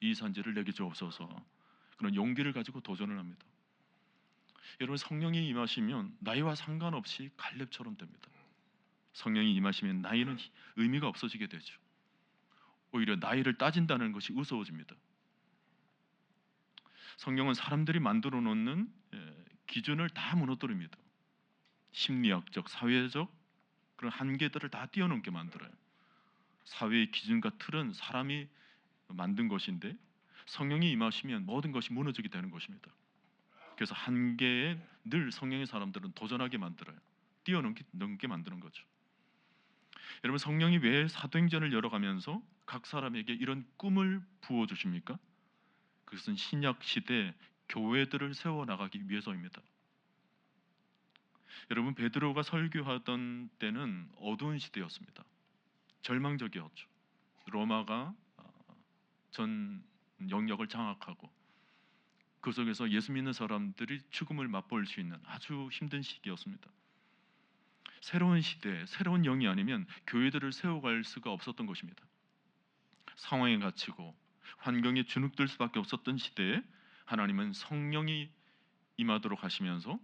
이 산지를 내게 주옵소서. 그런 용기를 가지고 도전을 합니다. 여러분, 성령이 임하시면 나이와 상관없이 갈렙처럼 됩니다. 성령이 임하시면 나이는 의미가 없어지게 되죠. 오히려 나이를 따진다는 것이 우스워집니다. 성령은 사람들이 만들어 놓는 기준을 다 무너뜨립니다. 심리학적, 사회적 그런 한계들을 다 뛰어넘게 만들어요. 사회의 기준과 틀은 사람이 만든 것인데 성령이 임하시면 모든 것이 무너지게 되는 것입니다. 그래서 한계에 늘 성령의 사람들은 도전하게 만들어요. 뛰어넘게 만드는 거죠. 여러분, 성령이 왜 사도행전을 열어가면서 각 사람에게 이런 꿈을 부어주십니까? 그것은 신약 시대 교회들을 세워나가기 위해서입니다. 여러분, 베드로가 설교하던 때는 어두운 시대였습니다. 절망적이었죠. 로마가 전 영역을 장악하고 그 속에서 예수 믿는 사람들이 죽음을 맛볼 수 있는 아주 힘든 시기였습니다. 새로운 시대, 새로운 영이 아니면 교회들을 세워갈 수가 없었던 것입니다. 상황에 갇히고 환경에 주눅들 수밖에 없었던 시대에 하나님은 성령이 임하도록 하시면서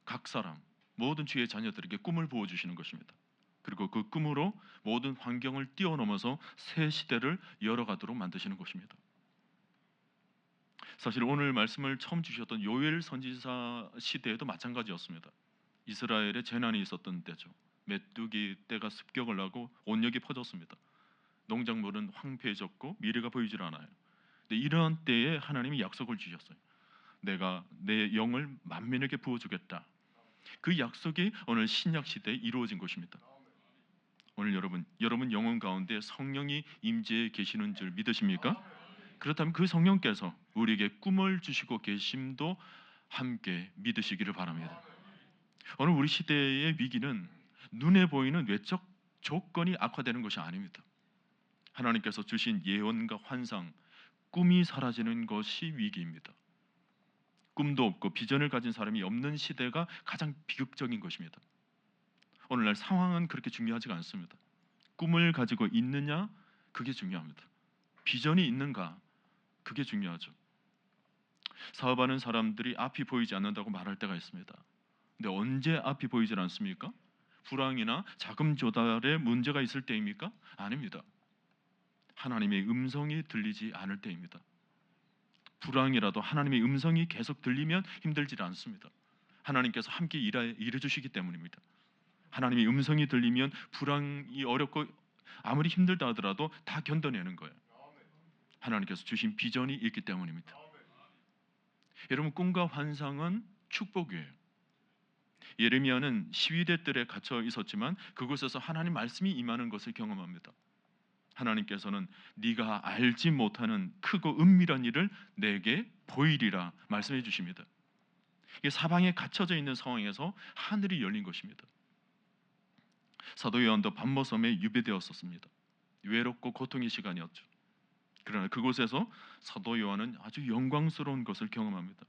각 사람, 모든 주의 자녀들에게 꿈을 부어주시는 것입니다. 그리고 그 꿈으로 모든 환경을 뛰어넘어서 새 시대를 열어가도록 만드시는 것입니다. 사실 오늘 말씀을 처음 주셨던 요엘 선지자 시대에도 마찬가지였습니다. 이스라엘에 재난이 있었던 때죠. 메뚜기 떼가 습격을 하고 온역이 퍼졌습니다. 농작물은 황폐해졌고 미래가 보이질 않아요. 근데 이러한 때에 하나님이 약속을 주셨어요. 내가 내 영을 만민에게 부어주겠다. 그 약속이 오늘 신약 시대에 이루어진 것입니다. 오늘 여러분 영혼 가운데 성령이 임재해 계시는 줄 믿으십니까? 그렇다면 그 성령께서 우리에게 꿈을 주시고 계심도 함께 믿으시기를 바랍니다. 오늘 우리 시대의 위기는 눈에 보이는 외적 조건이 악화되는 것이 아닙니다. 하나님께서 주신 예언과 환상, 꿈이 사라지는 것이 위기입니다. 꿈도 없고 비전을 가진 사람이 없는 시대가 가장 비극적인 것입니다. 오늘날 상황은 그렇게 중요하지가 않습니다. 꿈을 가지고 있느냐, 그게 중요합니다. 비전이 있는가, 그게 중요하죠. 사업하는 사람들이 앞이 보이지 않는다고 말할 때가 있습니다. 근데 언제 앞이 보이질 않습니까? 불황이나 자금 조달에 문제가 있을 때입니까? 아닙니다. 하나님의 음성이 들리지 않을 때입니다. 불황이라도 하나님의 음성이 계속 들리면 힘들지 않습니다. 하나님께서 함께 일해 주시기 때문입니다. 하나님의 음성이 들리면 불황이 어렵고 아무리 힘들다 하더라도 다 견뎌내는 거예요. 하나님께서 주신 비전이 있기 때문입니다. 여러분, 꿈과 환상은 축복이에요. 예레미야는 시위대 뜰에 갇혀 있었지만 그곳에서 하나님 말씀이 임하는 것을 경험합니다. 하나님께서는 네가 알지 못하는 크고 은밀한 일을 내게 보이리라 말씀해 주십니다. 이게 사방에 갇혀져 있는 상황에서 하늘이 열린 것입니다. 사도 요한도 밤모섬에 유배되었었습니다. 외롭고 고통의 시간이었죠. 그러나 그곳에서 사도 요한은 아주 영광스러운 것을 경험합니다.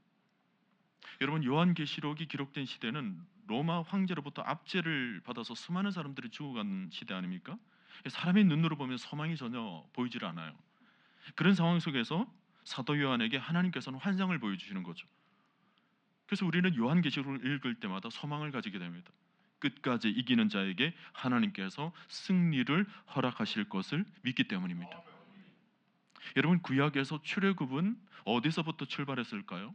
여러분, 요한계시록이 기록된 시대는 로마 황제로부터 압제를 받아서 수많은 사람들이 죽어가는 시대 아닙니까? 사람의 눈으로 보면 소망이 전혀 보이질 않아요. 그런 상황 속에서 사도 요한에게 하나님께서는 환상을 보여주시는 거죠. 그래서 우리는 요한계시록을 읽을 때마다 소망을 가지게 됩니다. 끝까지 이기는 자에게 하나님께서 승리를 허락하실 것을 믿기 때문입니다. 여러분, 구약에서 출애굽은 어디서부터 출발했을까요?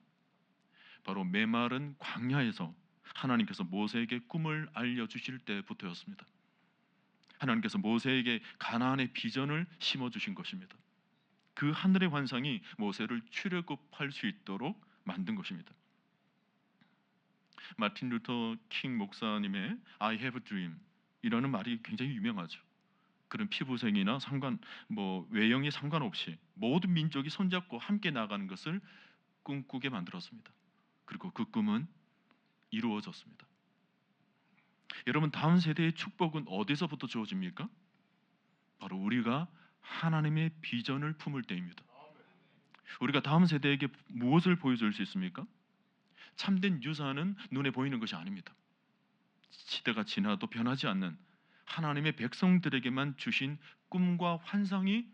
바로 메마른 광야에서 하나님께서 모세에게 꿈을 알려주실 때부터였습니다. 하나님께서 모세에게 가나안의 비전을 심어주신 것입니다. 그 하늘의 환상이 모세를 출애굽할 수 있도록 만든 것입니다. 마틴 루터 킹 목사님의 I have a dream 이라는 말이 굉장히 유명하죠. 그런 피부색이나 외형에 상관없이 모든 민족이 손잡고 함께 나가는 것을 꿈꾸게 만들었습니다. 그리고 그 꿈은 이루어졌습니다. 여러분, 다음 세대의 축복은 어디서부터 주어집니까? 바로 우리가 하나님의 비전을 품을 때입니다. 우리가 다음 세대에게 무엇을 보여줄 수 있습니까? 참된 유산은 눈에 보이는 것이 아닙니다. 시대가 지나도 변하지 않는 하나님의 백성들에게만 주신 꿈과 환상이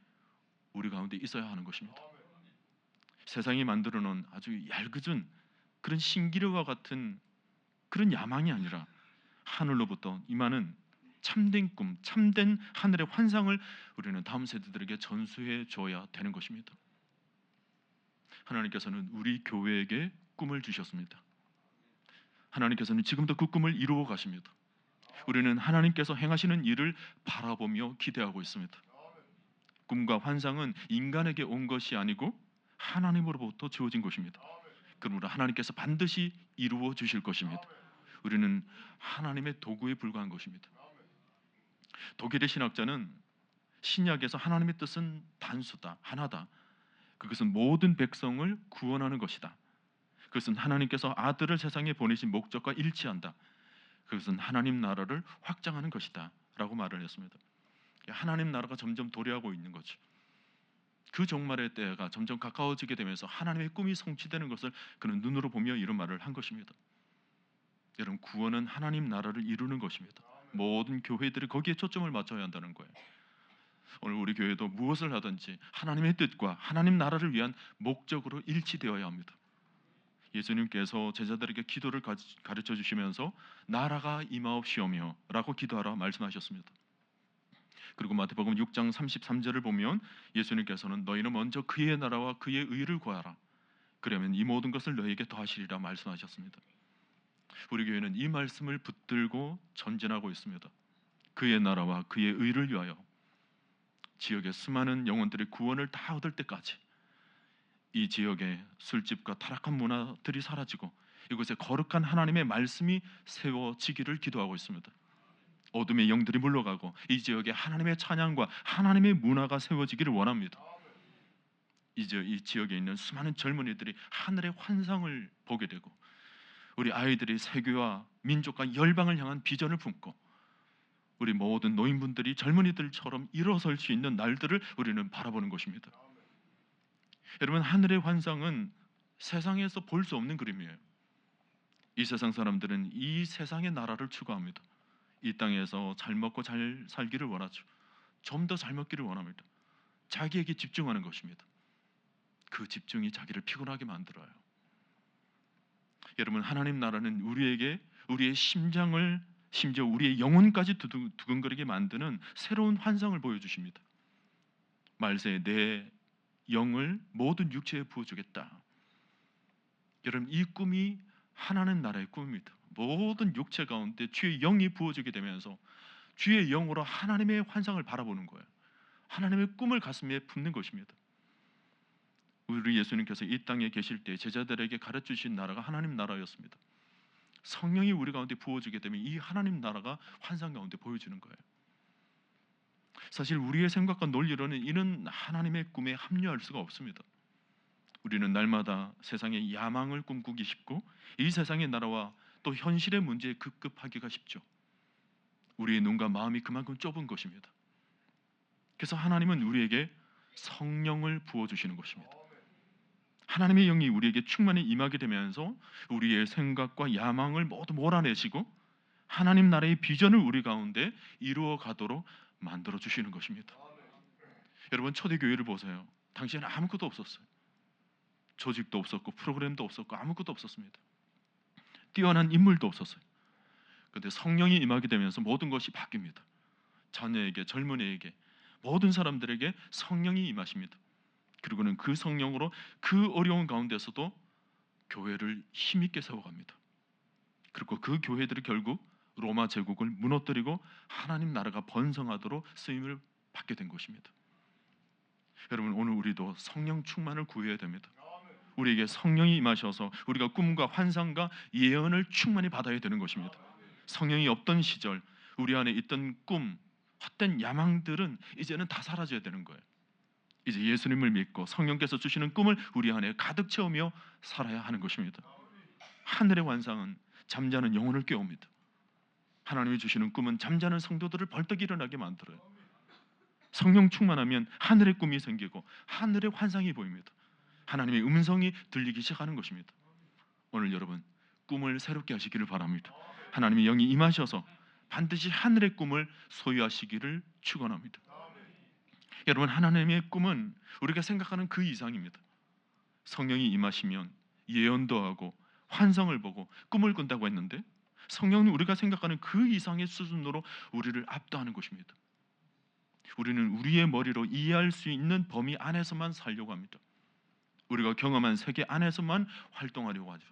우리 가운데 있어야 하는 것입니다. 세상이 만들어 놓은 아주 얄궂은 그런 신기루와 같은 그런 야망이 아니라 하늘로부터 임하는 참된 꿈, 참된 하늘의 환상을 우리는 다음 세대들에게 전수해 줘야 되는 것입니다. 하나님께서는 우리 교회에게 꿈을 주셨습니다. 하나님께서는 지금도 그 꿈을 이루어 가십니다. 우리는 하나님께서 행하시는 일을 바라보며 기대하고 있습니다. 꿈과 환상은 인간에게 온 것이 아니고 하나님으로부터 주어진 것입니다. 그러므로 하나님께서 반드시 이루어 주실 것입니다. 우리는 하나님의 도구에 불과한 것입니다. 독일의 신학자는 신약에서 하나님의 뜻은 단수다, 하나다. 그것은 모든 백성을 구원하는 것이다. 그것은 하나님께서 아들을 세상에 보내신 목적과 일치한다. 그것은 하나님 나라를 확장하는 것이다 라고 말을 했습니다. 하나님 나라가 점점 도래하고 있는 거죠. 그 종말의 때가 점점 가까워지게 되면서 하나님의 꿈이 성취되는 것을 그는 눈으로 보며 이런 말을 한 것입니다. 여러분, 구원은 하나님 나라를 이루는 것입니다. 모든 교회들이 거기에 초점을 맞춰야 한다는 거예요. 오늘 우리 교회도 무엇을 하든지 하나님의 뜻과 하나님 나라를 위한 목적으로 일치되어야 합니다. 예수님께서 제자들에게 기도를 가르쳐 주시면서 나라가 임하옵시오며 라고 기도하라 말씀하셨습니다. 그리고 마태복음 6장 33절을 보면 예수님께서는 너희는 먼저 그의 나라와 그의 의를 구하라. 그러면 이 모든 것을 너희에게 더하시리라 말씀하셨습니다. 우리 교회는 이 말씀을 붙들고 전진하고 있습니다. 그의 나라와 그의 의를 위하여 지역의 수많은 영혼들의 구원을 다 얻을 때까지 이 지역의 술집과 타락한 문화들이 사라지고 이곳에 거룩한 하나님의 말씀이 세워지기를 기도하고 있습니다. 어둠의 영들이 물러가고 이 지역에 하나님의 찬양과 하나님의 문화가 세워지기를 원합니다. 이제 이 지역에 있는 수많은 젊은이들이 하늘의 환상을 보게 되고 우리 아이들이 세계와 민족과 열방을 향한 비전을 품고 우리 모든 노인분들이 젊은이들처럼 일어설 수 있는 날들을 우리는 바라보는 것입니다. 여러분, 하늘의 환상은 세상에서 볼 수 없는 그림이에요. 이 세상 사람들은 이 세상의 나라를 추구합니다. 이 땅에서 잘 먹고 잘 살기를 원하죠. 좀 더 잘 먹기를 원합니다. 자기에게 집중하는 것입니다. 그 집중이 자기를 피곤하게 만들어요. 여러분, 하나님 나라는 우리에게 우리의 심장을 심지어 우리의 영혼까지 두근거리게 만드는 새로운 환상을 보여주십니다. 말세에 내 영을 모든 육체에 부어주겠다. 여러분, 이 꿈이 하나님 나라의 꿈입니다. 모든 육체 가운데 주의 영이 부어지게 되면서 주의 영으로 하나님의 환상을 바라보는 거예요. 하나님의 꿈을 가슴에 품는 것입니다. 우리 예수님께서 이 땅에 계실 때 제자들에게 가르치신 나라가 하나님 나라였습니다. 성령이 우리 가운데 부어지게 되면 이 하나님 나라가 환상 가운데 보여지는 거예요. 사실 우리의 생각과 논리로는 이는 하나님의 꿈에 합류할 수가 없습니다. 우리는 날마다 세상의 야망을 꿈꾸기 쉽고 이 세상의 나라와 또 현실의 문제에 급급하기가 쉽죠. 우리의 눈과 마음이 그만큼 좁은 것입니다. 그래서 하나님은 우리에게 성령을 부어주시는 것입니다. 하나님의 영이 우리에게 충만히 임하게 되면서 우리의 생각과 야망을 모두 몰아내시고 하나님 나라의 비전을 우리 가운데 이루어 가도록 만들어 주시는 것입니다. 여러분, 초대교회를 보세요. 당시에는 아무것도 없었어요. 조직도 없었고 프로그램도 없었고 아무것도 없었습니다. 뛰어난 인물도 없었어요. 그런데 성령이 임하게 되면서 모든 것이 바뀝니다. 자녀에게, 젊은이에게, 모든 사람들에게 성령이 임하십니다. 그리고는 그 성령으로 그 어려운 가운데서도 교회를 힘있게 세워갑니다. 그리고 그 교회들이 결국 로마 제국을 무너뜨리고 하나님 나라가 번성하도록 쓰임을 받게 된 것입니다. 여러분, 오늘 우리도 성령 충만을 구해야 됩니다. 우리에게 성령이 임하셔서 우리가 꿈과 환상과 예언을 충만히 받아야 되는 것입니다. 성령이 없던 시절 우리 안에 있던 꿈, 헛된 야망들은 이제는 다 사라져야 되는 거예요. 이제 예수님을 믿고 성령께서 주시는 꿈을 우리 안에 가득 채우며 살아야 하는 것입니다. 하늘의 환상은 잠자는 영혼을 깨웁니다. 하나님이 주시는 꿈은 잠자는 성도들을 벌떡 일어나게 만들어요. 성령 충만하면 하늘의 꿈이 생기고 하늘의 환상이 보입니다. 하나님의 음성이 들리기 시작하는 것입니다. 오늘 여러분, 꿈을 새롭게 하시기를 바랍니다. 하나님의 영이 임하셔서 반드시 하늘의 꿈을 소유하시기를 축원합니다. 여러분, 하나님의 꿈은 우리가 생각하는 그 이상입니다. 성령이 임하시면 예언도 하고 환상을 보고 꿈을 꾼다고 했는데, 성령은 우리가 생각하는 그 이상의 수준으로 우리를 압도하는 것입니다. 우리는 우리의 머리로 이해할 수 있는 범위 안에서만 살려고 합니다. 우리가 경험한 세계 안에서만 활동하려고 하죠.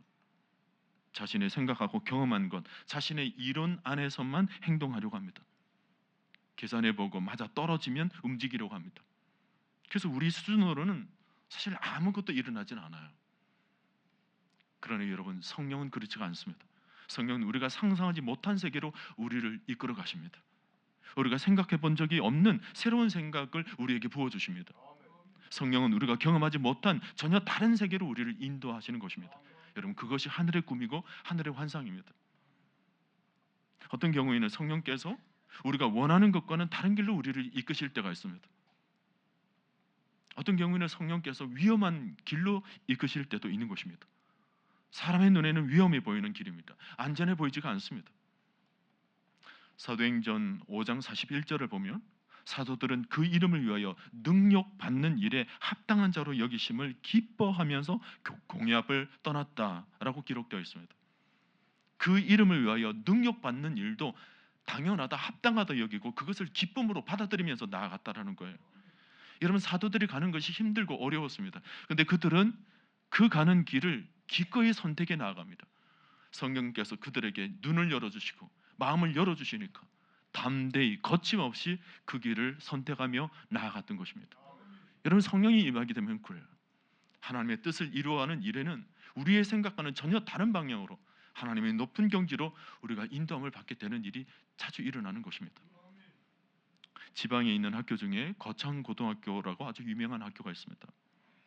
자신의 생각하고 경험한 것, 자신의 이론 안에서만 행동하려고 합니다. 계산해보고 맞아 떨어지면 움직이려고 합니다. 그래서 우리 수준으로는 사실 아무것도 일어나진 않아요. 그러나 여러분, 성령은 그렇지가 않습니다. 성령은 우리가 상상하지 못한 세계로 우리를 이끌어 가십니다. 우리가 생각해 본 적이 없는 새로운 생각을 우리에게 부어주십니다. 성령은 우리가 경험하지 못한 전혀 다른 세계로 우리를 인도하시는 것입니다. 여러분, 그것이 하늘의 꿈이고 하늘의 환상입니다. 어떤 경우에는 성령께서 우리가 원하는 것과는 다른 길로 우리를 이끄실 때가 있습니다. 어떤 경우에는 성령께서 위험한 길로 이끄실 때도 있는 것입니다. 사람의 눈에는 위험해 보이는 길입니다. 안전해 보이지가 않습니다. 사도행전 5장 41절을 보면 사도들은 그 이름을 위하여 능력 받는 일에 합당한 자로 여기심을 기뻐하면서 공회합을 떠났다라고 기록되어 있습니다. 그 이름을 위하여 능력 받는 일도 당연하다, 합당하다 여기고 그것을 기쁨으로 받아들이면서 나아갔다라는 거예요. 여러분, 사도들이 가는 것이 힘들고 어려웠습니다. 그런데 그들은 그 가는 길을 기꺼이 선택해 나아갑니다. 성령께서 그들에게 눈을 열어주시고 마음을 열어주시니까 담대히 거침없이 그 길을 선택하며 나아갔던 것입니다. 여러분, 성령이 임하게 되면 그래요. 하나님의 뜻을 이루어가는 일에는 우리의 생각과는 전혀 다른 방향으로 하나님의 높은 경지로 우리가 인도함을 받게 되는 일이 자주 일어나는 것입니다. 지방에 있는 학교 중에 거창고등학교라고 아주 유명한 학교가 있습니다.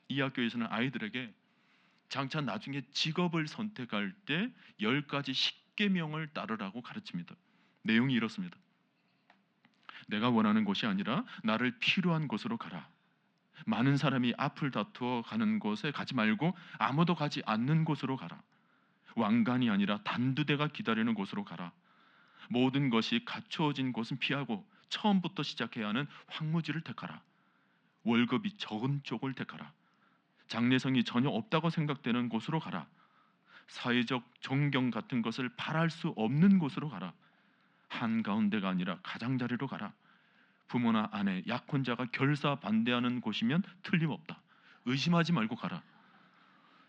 이 학교에서는 아이들에게 장차 나중에 직업을 선택할 때 10가지 10계명을 따르라고 가르칩니다. 내용이 이렇습니다. 내가 원하는 곳이 아니라 나를 필요한 곳으로 가라. 많은 사람이 앞을 다투어 가는 곳에 가지 말고 아무도 가지 않는 곳으로 가라. 왕관이 아니라 단두대가 기다리는 곳으로 가라. 모든 것이 갖추어진 곳은 피하고 처음부터 시작해야 하는 황무지를 택하라. 월급이 적은 쪽을 택하라. 장래성이 전혀 없다고 생각되는 곳으로 가라. 사회적 존경 같은 것을 바랄 수 없는 곳으로 가라. 한가운데가 아니라 가장자리로 가라. 부모나 아내, 약혼자가 결사 반대하는 곳이면 틀림없다. 의심하지 말고 가라.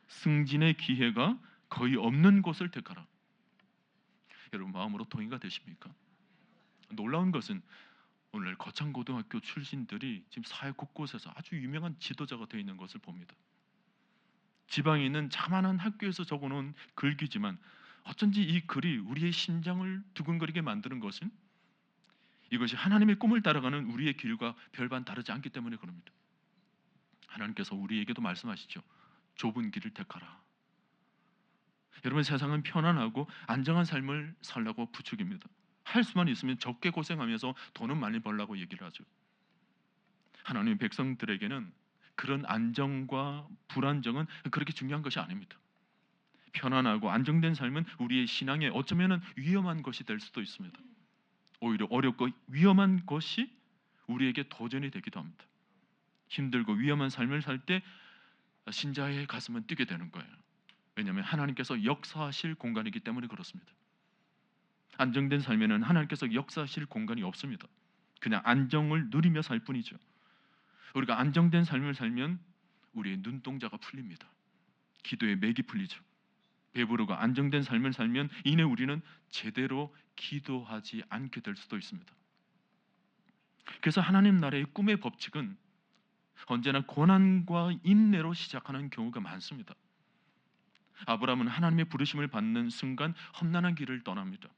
승진의 기회가 거의 없는 곳을 택하라. 여러분, 마음으로 동의가 되십니까? 놀라운 것은 오늘 거창고등학교 출신들이 지금 사회 곳곳에서 아주 유명한 지도자가 되어 있는 것을 봅니다. 지방에 있는 자만한 학교에서 적어놓은 글귀지만 어쩐지 이 글이 우리의 심장을 두근거리게 만드는 것은 이것이 하나님의 꿈을 따라가는 우리의 길과 별반 다르지 않기 때문에 그럽니다. 하나님께서 우리에게도 말씀하시죠. 좁은 길을 택하라. 여러분, 세상은 편안하고 안정한 삶을 살라고 부추깁니다. 할 수만 있으면 적게 고생하면서 돈은 많이 벌라고 얘기를 하죠. 하나님의 백성들에게는 그런 안정과 불안정은 그렇게 중요한 것이 아닙니다. 편안하고 안정된 삶은 우리의 신앙에 어쩌면 위험한 것이 될 수도 있습니다. 오히려 어렵고 위험한 것이 우리에게 도전이 되기도 합니다. 힘들고 위험한 삶을 살 때 신자의 가슴은 뛰게 되는 거예요. 왜냐하면 하나님께서 역사하실 공간이기 때문에 그렇습니다. 안정된 삶에는 하나님께서 역사하실 공간이 없습니다. 그냥 안정을 누리며 살 뿐이죠. 우리가 안정된 삶을 살면 우리의 눈동자가 풀립니다. 기도의 맥이 풀리죠. 배부르고 안정된 삶을 살면 이내 우리는 제대로 기도하지 않게 될 수도 있습니다. 그래서 하나님 나라의 꿈의 법칙은 언제나 고난과 인내로 시작하는 경우가 많습니다. 아브라함은 하나님의 부르심을 받는 순간 험난한 길을 떠납니다.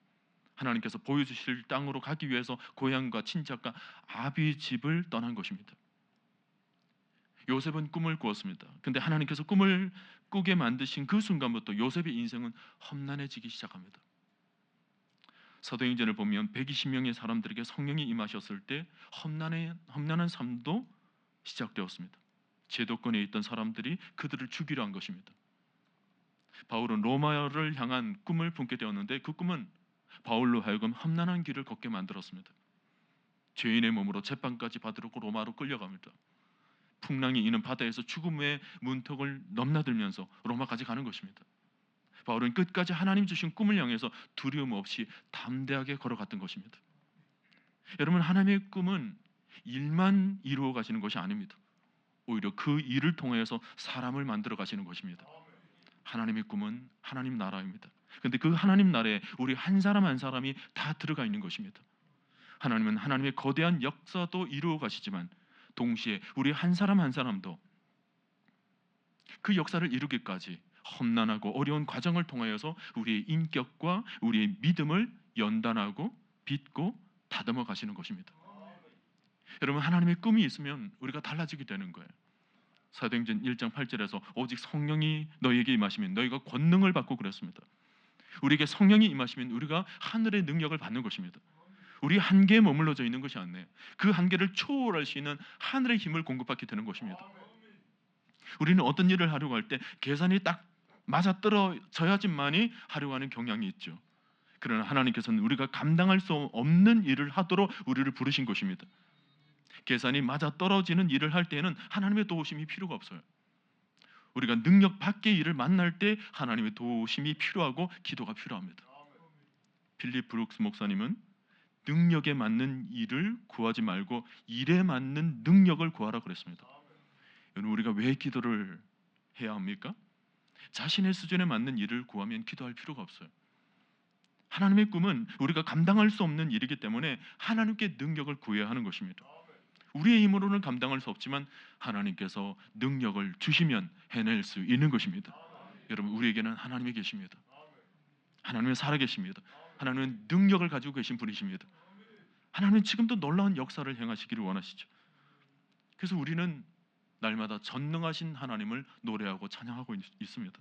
하나님께서 보여주실 땅으로 가기 위해서 고향과 친척과 아비 집을 떠난 것입니다. 요셉은 꿈을 꾸었습니다. 근데 하나님께서 꿈을 꾸게 만드신 그 순간부터 요셉의 인생은 험난해지기 시작합니다. 사도행전을 보면 120명의 사람들에게 성령이 임하셨을 때 험난한 삶도 시작되었습니다. 제도권에 있던 사람들이 그들을 죽이려 한 것입니다. 바울은 로마를 향한 꿈을 품게 되었는데 그 꿈은 바울로 하여금 험난한 길을 걷게 만들었습니다. 죄인의 몸으로 재판까지 받으러 로마로 끌려갑니다. 풍랑이 이는 바다에서 죽음의 문턱을 넘나들면서 로마까지 가는 것입니다. 바울은 끝까지 하나님 주신 꿈을 향해서 두려움 없이 담대하게 걸어갔던 것입니다. 여러분, 하나님의 꿈은 일만 이루어 가시는 것이 아닙니다. 오히려 그 일을 통해서 사람을 만들어 가시는 것입니다. 하나님의 꿈은 하나님 나라입니다. 그런데 그 하나님 나라에 우리 한 사람 한 사람이 다 들어가 있는 것입니다. 하나님은 하나님의 거대한 역사도 이루어 가시지만 동시에 우리 한 사람 한 사람도 그 역사를 이루기까지 험난하고 어려운 과정을 통하여서 우리의 인격과 우리의 믿음을 연단하고 빚고 다듬어 가시는 것입니다. 여러분, 하나님의 꿈이 있으면 우리가 달라지게 되는 거예요. 사도행전 1장 8절에서 오직 성령이 너희에게 임하시면 너희가 권능을 받고 그랬습니다. 우리에게 성령이 임하시면 우리가 하늘의 능력을 받는 것입니다. 우리 한계에 머물러져 있는 것이 아니에요. 그 한계를 초월할 수 있는 하늘의 힘을 공급받게 되는 것입니다. 우리는 어떤 일을 하려고 할 때 계산이 딱 맞아떨어져야지만이 하려고 하는 경향이 있죠. 그러나 하나님께서는 우리가 감당할 수 없는 일을 하도록 우리를 부르신 것입니다. 계산이 맞아떨어지는 일을 할 때에는 하나님의 도우심이 필요가 없어요. 우리가 능력 밖의 일을 만날 때 하나님의 도우심이 필요하고 기도가 필요합니다. 필립 브룩스 목사님은 능력에 맞는 일을 구하지 말고 일에 맞는 능력을 구하라 그랬습니다. 여러분, 우리가 왜 기도를 해야 합니까? 자신의 수준에 맞는 일을 구하면 기도할 필요가 없어요. 하나님의 꿈은 우리가 감당할 수 없는 일이기 때문에 하나님께 능력을 구해야 하는 것입니다. 우리의 힘으로는 감당할 수 없지만 하나님께서 능력을 주시면 해낼 수 있는 것입니다. 여러분, 우리에게는 하나님이 계십니다. 하나님은 살아계십니다. 하나님은 능력을 가지고 계신 분이십니다. 하나님은 지금도 놀라운 역사를 행하시기를 원하시죠. 그래서 우리는 날마다 전능하신 하나님을 노래하고 찬양하고 있습니다.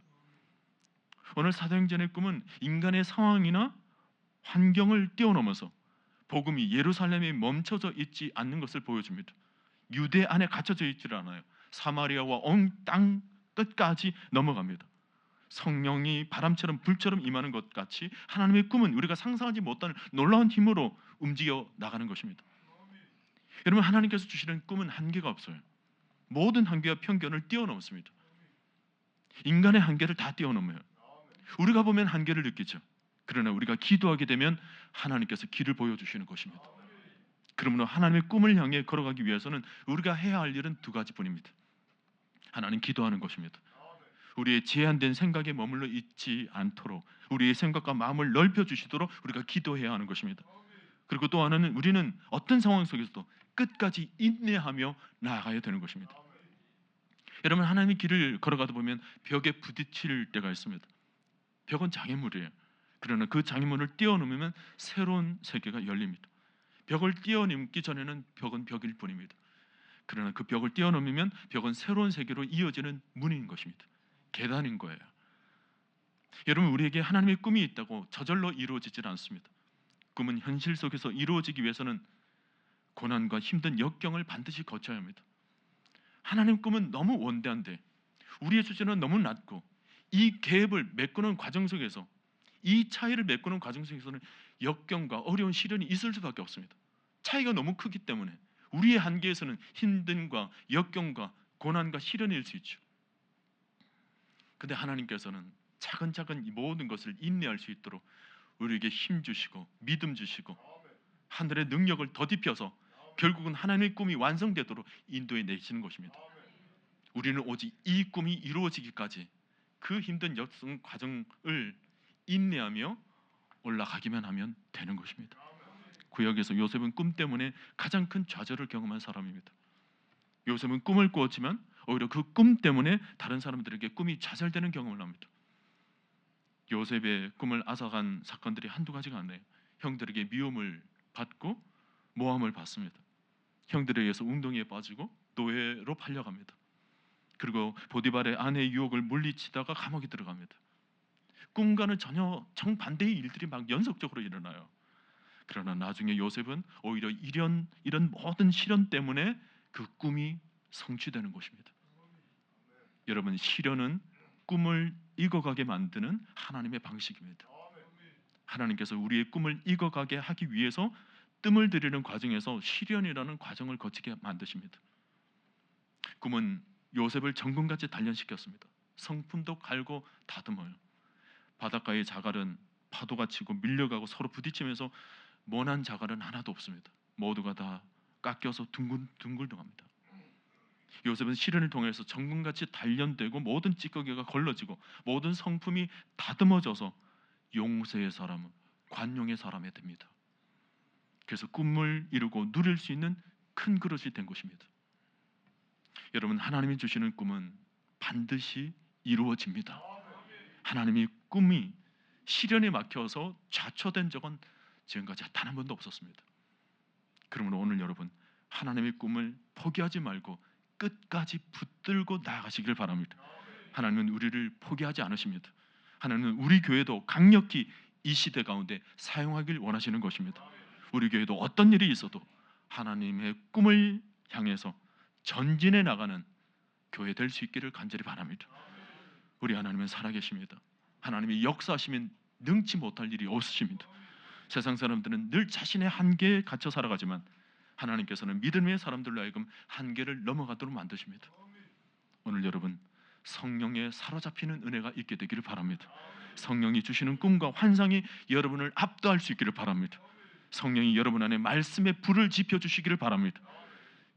오늘 사도행전의 꿈은 인간의 상황이나 환경을 뛰어넘어서 복음이 예루살렘에 멈춰져 있지 않는 것을 보여줍니다. 유대 안에 갇혀져 있지를 않아요. 사마리아와 온 땅 끝까지 넘어갑니다. 성령이 바람처럼 불처럼 임하는 것 같이 하나님의 꿈은 우리가 상상하지 못하는 놀라운 힘으로 움직여 나가는 것입니다. 여러분, 하나님께서 주시는 꿈은 한계가 없어요. 모든 한계와 편견을 뛰어넘습니다. 인간의 한계를 다 뛰어넘어요. 우리가 보면 한계를 느끼죠. 그러나 우리가 기도하게 되면 하나님께서 길을 보여주시는 것입니다. 그러므로 하나님의 꿈을 향해 걸어가기 위해서는 우리가 해야 할 일은 두 가지뿐입니다. 하나는 기도하는 것입니다. 우리의 제한된 생각에 머물러 있지 않도록 우리의 생각과 마음을 넓혀주시도록 우리가 기도해야 하는 것입니다. 그리고 또 하나는 우리는 어떤 상황 속에서도 끝까지 인내하며 나아가야 되는 것입니다. 여러분, 하나님의 길을 걸어가다 보면 벽에 부딪힐 때가 있습니다. 벽은 장애물이에요. 그러나 그 장애물을 뛰어넘으면 새로운 세계가 열립니다. 벽을 뛰어넘기 전에는 벽은 벽일 뿐입니다. 그러나 그 벽을 뛰어넘으면 벽은 새로운 세계로 이어지는 문인 것입니다. 계단인 거예요. 여러분, 우리에게 하나님의 꿈이 있다고 저절로 이루어지질 않습니다. 꿈은 현실 속에서 이루어지기 위해서는 고난과 힘든 역경을 반드시 거쳐야 합니다. 하나님의 꿈은 너무 원대한데 우리의 수준은 너무 낮고 이 갭을 메꾸는 과정 속에서 이 차이를 메꾸는 과정 속에서는 역경과 어려운 시련이 있을 수밖에 없습니다. 차이가 너무 크기 때문에 우리의 한계에서는 힘듦과 역경과 고난과 시련일 수 있죠. 근데 하나님께서는 차근차근 이 모든 것을 인내할 수 있도록 우리에게 힘 주시고 믿음 주시고 하늘의 능력을 더딥혀서 결국은 하나님의 꿈이 완성되도록 인도해 내시는 것입니다. 우리는 오직 이 꿈이 이루어지기까지 그 힘든 역성 과정을 인내하며 올라가기만 하면 되는 것입니다. 구약에서 요셉은 꿈 때문에 가장 큰 좌절을 경험한 사람입니다. 요셉은 꿈을 꾸었지만 오히려 그 꿈 때문에 다른 사람들에게 꿈이 좌절되는 경험을 합니다. 요셉의 꿈을 앗아간 사건들이 한두 가지가 아니에요. 형들에게 미움을 받고 모함을 받습니다. 형들에 의해서 웅덩이에 빠지고 노예로 팔려갑니다. 그리고 보디발의 아내의 유혹을 물리치다가 감옥에 들어갑니다. 꿈과는 전혀 정반대의 일들이 막 연속적으로 일어나요. 그러나 나중에 요셉은 오히려 이런 모든 시련 때문에 그 꿈이 성취되는 것입니다. 여러분, 시련은 꿈을 익어가게 만드는 하나님의 방식입니다. 하나님께서 우리의 꿈을 익어가게 하기 위해서 뜸을 들이는 과정에서 시련이라는 과정을 거치게 만드십니다. 꿈은 요셉을 정금같이 단련시켰습니다. 성품도 갈고 다듬어요. 바닷가의 자갈은 파도가 치고 밀려가고 서로 부딪히면서 모난 자갈은 하나도 없습니다. 모두가 다 깎여서 둥글둥글합니다. 요셉은 시련을 통해서 정금같이 단련되고 모든 찌꺼기가 걸러지고 모든 성품이 다듬어져서 용서의 사람, 관용의 사람이 됩니다. 그래서 꿈을 이루고 누릴 수 있는 큰 그릇이 된 것입니다. 여러분, 하나님이 주시는 꿈은 반드시 이루어집니다. 하나님이 꿈이 시련에 막혀서 좌초된 적은 지금까지 단 한 번도 없었습니다. 그러므로 오늘 여러분, 하나님의 꿈을 포기하지 말고 끝까지 붙들고 나아가시길 바랍니다. 하나님은 우리를 포기하지 않으십니다. 하나님은 우리 교회도 강력히 이 시대 가운데 사용하길 원하시는 것입니다. 우리 교회도 어떤 일이 있어도 하나님의 꿈을 향해서 전진해 나가는 교회 될 수 있기를 간절히 바랍니다. 우리 하나님은 살아계십니다. 하나님이 역사하시면 능치 못할 일이 없으십니다. 세상 사람들은 늘 자신의 한계에 갇혀 살아가지만 하나님께서는 믿음의 사람들로 하여금 한계를 넘어가도록 만드십니다. 오늘 여러분, 성령에 사로잡히는 은혜가 있게 되기를 바랍니다. 성령이 주시는 꿈과 환상이 여러분을 압도할 수 있기를 바랍니다. 성령이 여러분 안에 말씀의 불을 지펴주시기를 바랍니다.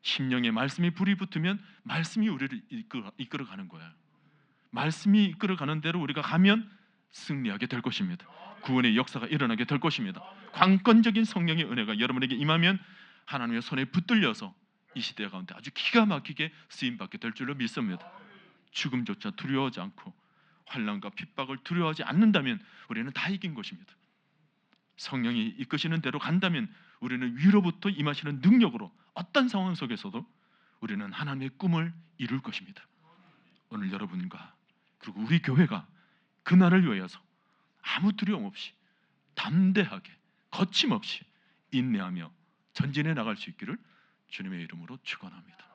심령에 말씀의 불이 붙으면 말씀이 우리를 이끌어가는 거예요. 말씀이 이끌어가는 대로 우리가 가면 승리하게 될 것입니다. 구원의 역사가 일어나게 될 것입니다. 관건적인 성령의 은혜가 여러분에게 임하면 하나님의 손에 붙들려서 이 시대 가운데 아주 기가 막히게 쓰임받게 될 줄로 믿습니다. 죽음조차 두려워하지 않고 환난과 핍박을 두려워하지 않는다면 우리는 다 이긴 것입니다. 성령이 이끄시는 대로 간다면 우리는 위로부터 임하시는 능력으로 어떤 상황 속에서도 우리는 하나님의 꿈을 이룰 것입니다. 오늘 여러분과 그리고 우리 교회가 그날을 위하여서 아무 두려움 없이 담대하게 거침없이 인내하며 전진해 나갈 수 있기를 주님의 이름으로 축원합니다.